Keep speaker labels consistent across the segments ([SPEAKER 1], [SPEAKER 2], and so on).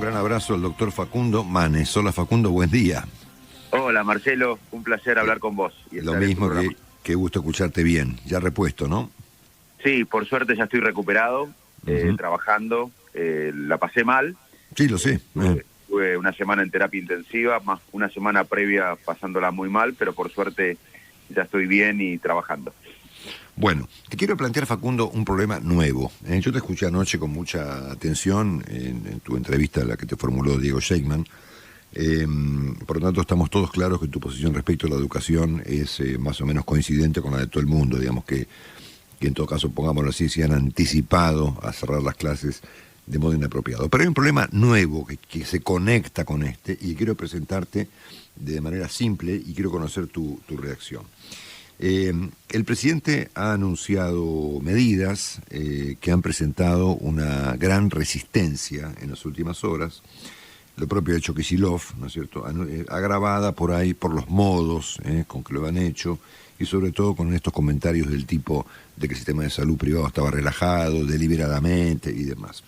[SPEAKER 1] gran abrazo al doctor Facundo Manes. Hola Facundo, buen día.
[SPEAKER 2] Hola Marcelo, un placer hablar con vos.
[SPEAKER 1] Lo mismo, qué gusto escucharte bien. Ya repuesto, ¿no?
[SPEAKER 2] Sí, por suerte ya estoy recuperado, trabajando. La pasé mal.
[SPEAKER 1] Sí, lo sé.
[SPEAKER 2] Tuve una semana en terapia intensiva, más una semana previa pasándola muy mal, pero por suerte ya estoy bien y trabajando.
[SPEAKER 1] Bueno, te quiero plantear, Facundo, un problema nuevo. Yo te escuché anoche con mucha atención en tu entrevista, la que te formuló Diego Sheikman. Por lo tanto, estamos todos claros que tu posición respecto a la educación es más o menos coincidente con la de todo el mundo. Digamos que en todo caso, pongámoslo así, se han anticipado a cerrar las clases de modo inapropiado. Pero hay un problema nuevo que se conecta con este y quiero presentarte de manera simple y quiero conocer tu reacción. El presidente ha anunciado medidas que han presentado una gran resistencia en las últimas horas. Lo propio ha hecho Kicillof, ¿no es cierto?, agravada por ahí por los modos con que lo han hecho y sobre todo con estos comentarios del tipo de que el sistema de salud privado estaba relajado deliberadamente y demás.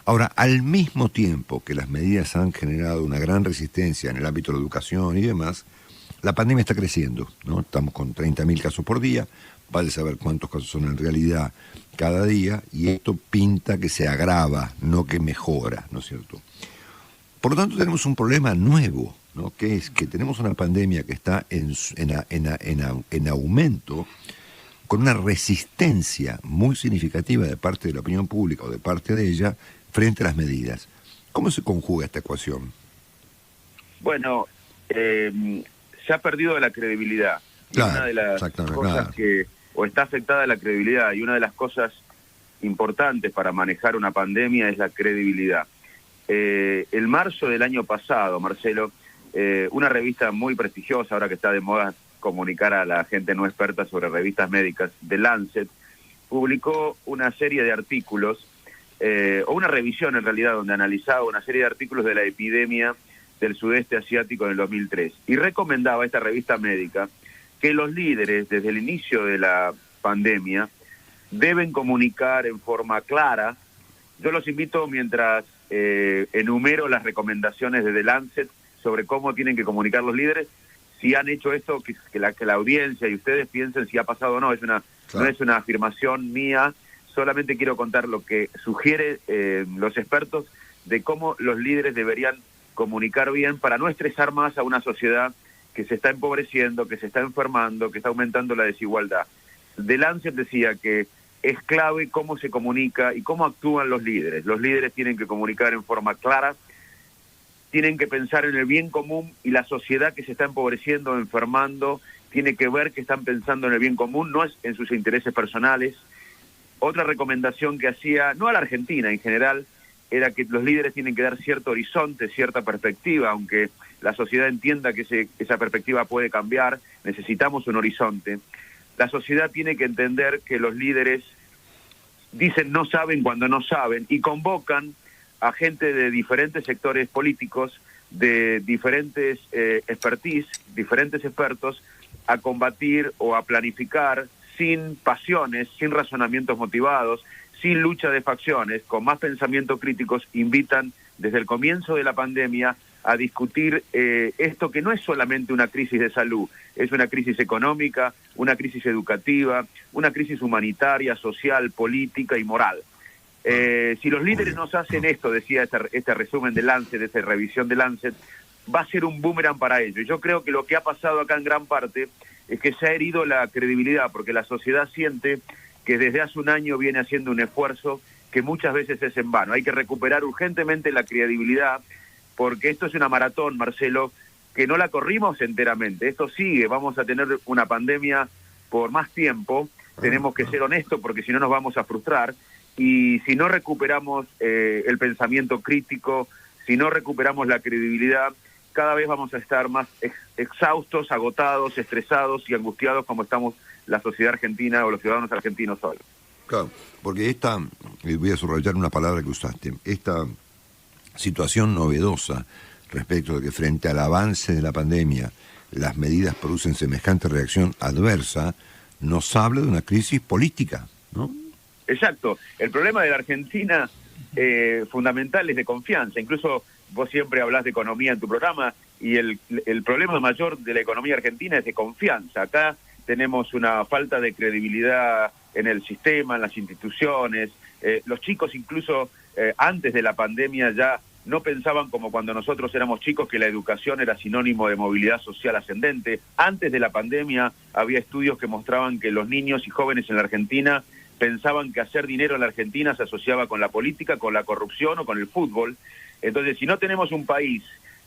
[SPEAKER 1] Ahora, al mismo tiempo que las medidas han generado una gran resistencia en el ámbito de la educación y demás, la pandemia está creciendo, ¿no? Estamos con 30.000 casos por día, vale saber cuántos casos son en realidad cada día, y esto pinta que se agrava, no que mejora, ¿no es cierto? Por lo tanto, tenemos un problema nuevo, ¿no? Que es que tenemos una pandemia que está en aumento, con una resistencia muy significativa de parte de la opinión pública o de parte de ella frente a las medidas. ¿Cómo se conjuga esta ecuación?
[SPEAKER 2] Bueno, se ha perdido la credibilidad. Y
[SPEAKER 1] claro,
[SPEAKER 2] una de las cosas o está afectada la credibilidad, y una de las cosas importantes para manejar una pandemia es la credibilidad. El marzo del año pasado, Marcelo, una revista muy prestigiosa, ahora que está de moda comunicar a la gente no experta sobre revistas médicas, The Lancet, publicó una serie de artículos, o una revisión en realidad, donde analizaba una serie de artículos de la epidemia del sudeste asiático en el 2003. Y recomendaba a esta revista médica que los líderes, desde el inicio de la pandemia, deben comunicar en forma clara. Yo los invito, mientras enumero las recomendaciones de The Lancet sobre cómo tienen que comunicar los líderes, si han hecho esto, que la audiencia y ustedes piensen si ha pasado o no. No es una afirmación mía, solamente quiero contar lo que sugiere los expertos de cómo los líderes deberían comunicar bien para no estresar más a una sociedad que se está empobreciendo, que se está enfermando, que está aumentando la desigualdad. The Lancet decía que es clave cómo se comunica y cómo actúan los líderes. Los líderes tienen que comunicar en forma clara, tienen que pensar en el bien común, y la sociedad que se está empobreciendo, enfermando, tiene que ver que están pensando en el bien común, no es en sus intereses personales. Otra recomendación que hacía, no a la Argentina en general, era que los líderes tienen que dar cierto horizonte, cierta perspectiva, aunque la sociedad entienda que esa perspectiva puede cambiar, necesitamos un horizonte. La sociedad tiene que entender que los líderes dicen no saben cuando no saben, y convocan a gente de diferentes sectores políticos, de diferentes expertise, diferentes expertos, a combatir o a planificar sin pasiones, sin razonamientos motivados, sin lucha de facciones, con más pensamiento críticos. Invitan desde el comienzo de la pandemia a discutir esto, que no es solamente una crisis de salud, es una crisis económica, una crisis educativa, una crisis humanitaria, social, política y moral. Si los líderes no hacen esto, decía este resumen de Lancet, de esta revisión de Lancet, va a ser un boomerang para ellos. Yo creo que lo que ha pasado acá en gran parte es que se ha herido la credibilidad, porque la sociedad siente que desde hace un año viene haciendo un esfuerzo que muchas veces es en vano. Hay que recuperar urgentemente la credibilidad, porque esto es una maratón, Marcelo, que no la corrimos enteramente. Esto sigue, vamos a tener una pandemia por más tiempo, tenemos que ser honestos, porque si no nos vamos a frustrar, y si no recuperamos el pensamiento crítico, si no recuperamos la credibilidad, cada vez vamos a estar más exhaustos, agotados, estresados y angustiados, como estamos la sociedad argentina o los ciudadanos argentinos hoy.
[SPEAKER 1] Claro, porque voy a subrayar una palabra que usaste, esta situación novedosa respecto de que frente al avance de la pandemia las medidas producen semejante reacción adversa, nos habla de una crisis política, ¿no?
[SPEAKER 2] Exacto. El problema de la Argentina fundamentales de confianza. Incluso vos siempre hablás de economía en tu programa y el problema mayor de la economía argentina es de confianza. Acá tenemos una falta de credibilidad en el sistema, en las instituciones. Los chicos incluso antes de la pandemia ya no pensaban como cuando nosotros éramos chicos que la educación era sinónimo de movilidad social ascendente. Antes de la pandemia había estudios que mostraban que los niños y jóvenes en la Argentina pensaban que hacer dinero en la Argentina se asociaba con la política, con la corrupción o con el fútbol. Entonces, si no tenemos un país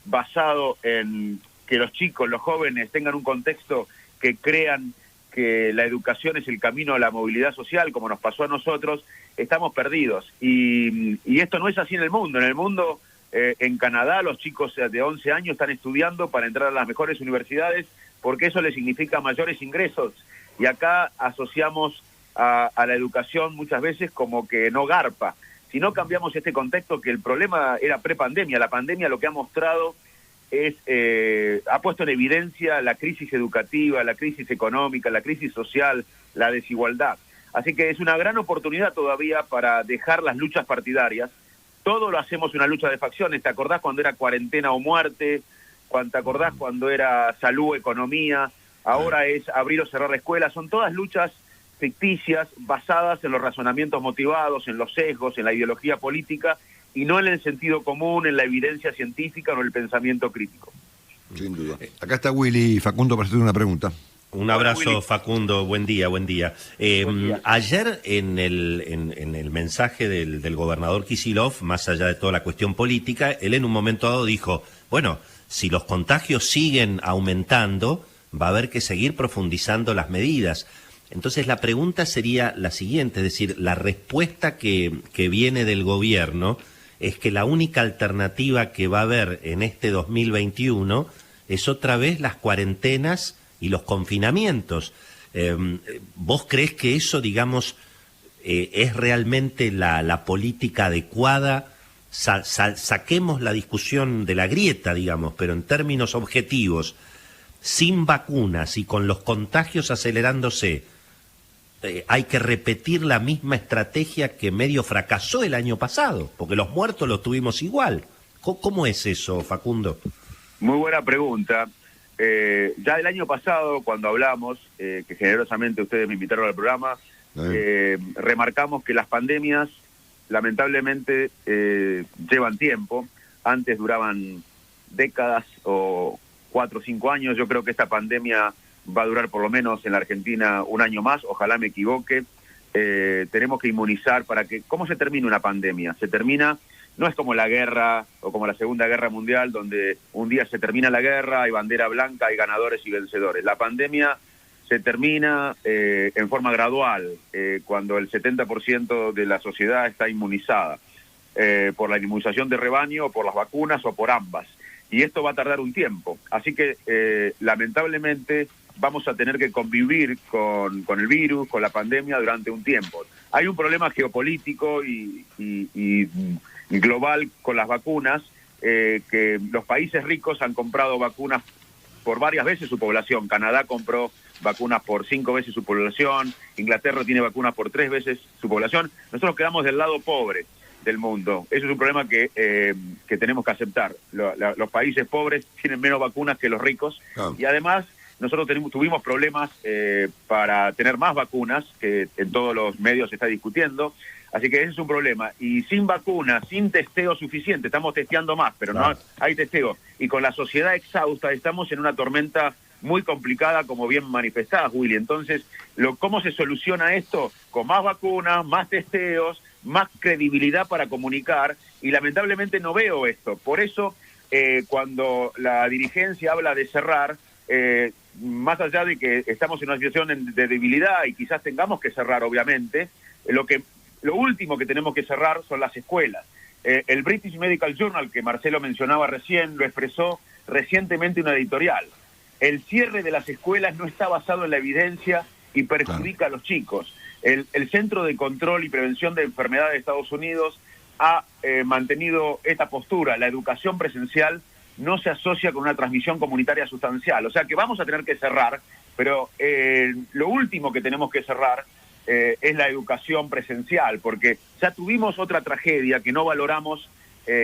[SPEAKER 2] basado en que los chicos, los jóvenes tengan un contexto que crean que la educación es el camino a la movilidad social, como nos pasó a nosotros, estamos perdidos. Y esto no es así en el mundo. En el mundo, en Canadá, los chicos de 11 años están estudiando para entrar a las mejores universidades porque eso les significa mayores ingresos. Y acá asociamos a la educación muchas veces como que no garpa. Si no cambiamos este contexto, que el problema era prepandemia, la pandemia lo que ha mostrado es, ha puesto en evidencia la crisis educativa, la crisis económica, la crisis social, la desigualdad. Así que es una gran oportunidad todavía para dejar las luchas partidarias. Todo lo hacemos una lucha de facciones. ¿Te acordás cuando era cuarentena o muerte? ¿Te acordás cuando era salud, economía? Ahora es abrir o cerrar escuelas. Son todas luchas ficticias, basadas en los razonamientos motivados, en los sesgos, en la ideología política, y no en el sentido común, en la evidencia científica o en el pensamiento crítico.
[SPEAKER 1] Sin duda. Acá está Willy Facundo para hacer una pregunta.
[SPEAKER 3] Un abrazo, Facundo, buen día, buen día.
[SPEAKER 2] Buen día.
[SPEAKER 3] Ayer en el mensaje del gobernador Kicillof, más allá de toda la cuestión política, él en un momento dado dijo, bueno, si los contagios siguen aumentando, va a haber que seguir profundizando las medidas. Entonces la pregunta sería la siguiente, es decir, la respuesta que viene del gobierno es que la única alternativa que va a haber en este 2021 es otra vez las cuarentenas y los confinamientos. ¿Vos creés que eso, digamos, es realmente la política adecuada? Saquemos la discusión de la grieta, digamos, pero en términos objetivos, sin vacunas y con los contagios acelerándose, hay que repetir la misma estrategia que medio fracasó el año pasado, porque los muertos los tuvimos igual. ¿Cómo es eso, Facundo?
[SPEAKER 2] Muy buena pregunta. Ya el año pasado, cuando hablamos, que generosamente ustedes me invitaron al programa, remarcamos que las pandemias lamentablemente llevan tiempo. Antes duraban décadas o 4 o 5 años. Yo creo que esta pandemia va a durar por lo menos en la Argentina un año más, ojalá me equivoque. Tenemos que inmunizar para que... ¿Cómo se termina una pandemia? Se termina, no es como la guerra o como la Segunda Guerra Mundial, donde un día se termina la guerra, hay bandera blanca, hay ganadores y vencedores. La pandemia se termina en forma gradual, cuando el 70% de la sociedad está inmunizada, por la inmunización de rebaño, o por las vacunas, o por ambas. Y esto va a tardar un tiempo. Así que, lamentablemente, vamos a tener que convivir con el virus, con la pandemia durante un tiempo. Hay un problema geopolítico y global con las vacunas, que los países ricos han comprado vacunas por varias veces su población. Canadá compró vacunas por 5 veces su población, Inglaterra tiene vacunas por 3 veces su población. Nosotros quedamos del lado pobre del mundo. Eso es un problema que tenemos que aceptar. Los países pobres tienen menos vacunas que los ricos, y además nosotros tuvimos problemas para tener más vacunas, que en todos los medios se está discutiendo, así que ese es un problema. Y sin vacunas, sin testeo suficiente, estamos testeando más, pero no hay testeo, y con la sociedad exhausta estamos en una tormenta muy complicada, como bien manifestada, Willy. Entonces, ¿cómo se soluciona esto? Con más vacunas, más testeos, más credibilidad para comunicar, y lamentablemente no veo esto. Por eso, cuando la dirigencia habla de cerrar, más allá de que estamos en una situación de debilidad y quizás tengamos que cerrar, obviamente, lo último que tenemos que cerrar son las escuelas. El British Medical Journal, que Marcelo mencionaba recién, lo expresó recientemente en una editorial. El cierre de las escuelas no está basado en la evidencia y perjudica a los chicos. El Centro de Control y Prevención de Enfermedades de Estados Unidos ha mantenido esta postura. La educación presencial no se asocia con una transmisión comunitaria sustancial. O sea que vamos a tener que cerrar, pero lo último que tenemos que cerrar es la educación presencial, porque ya tuvimos otra tragedia que no valoramos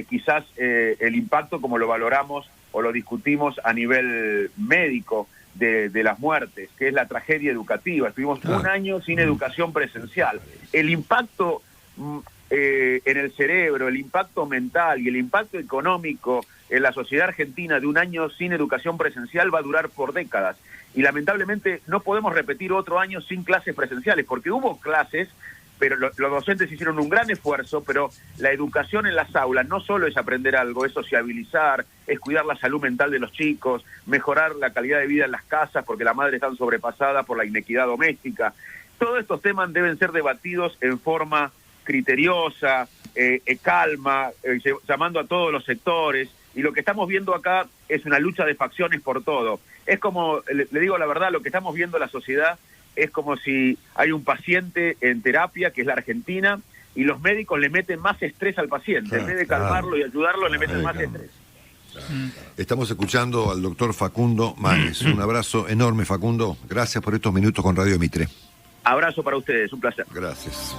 [SPEAKER 2] quizás el impacto como lo valoramos o lo discutimos a nivel médico de las muertes, que es la tragedia educativa. Estuvimos un año sin educación presencial. El impacto en el cerebro, el impacto mental y el impacto económico en la sociedad argentina de un año sin educación presencial va a durar por décadas. Y lamentablemente no podemos repetir otro año sin clases presenciales, porque hubo clases, pero los docentes hicieron un gran esfuerzo, pero la educación en las aulas no solo es aprender algo, es sociabilizar, es cuidar la salud mental de los chicos, mejorar la calidad de vida en las casas, porque las madres están sobrepasadas por la inequidad doméstica. Todos estos temas deben ser debatidos en forma criteriosa, calma, llamando a todos los sectores, y lo que estamos viendo acá es una lucha de facciones por todo. Es como, le digo la verdad, lo que estamos viendo en la sociedad es como si hay un paciente en terapia, que es la Argentina, y los médicos le meten más estrés al paciente. En vez de calmarlo y ayudarlo, le meten más estrés.
[SPEAKER 1] Estamos escuchando al doctor Facundo Manes. Un abrazo enorme, Facundo. Gracias por estos minutos con Radio Mitre.
[SPEAKER 2] Abrazo para ustedes, un placer.
[SPEAKER 1] Gracias.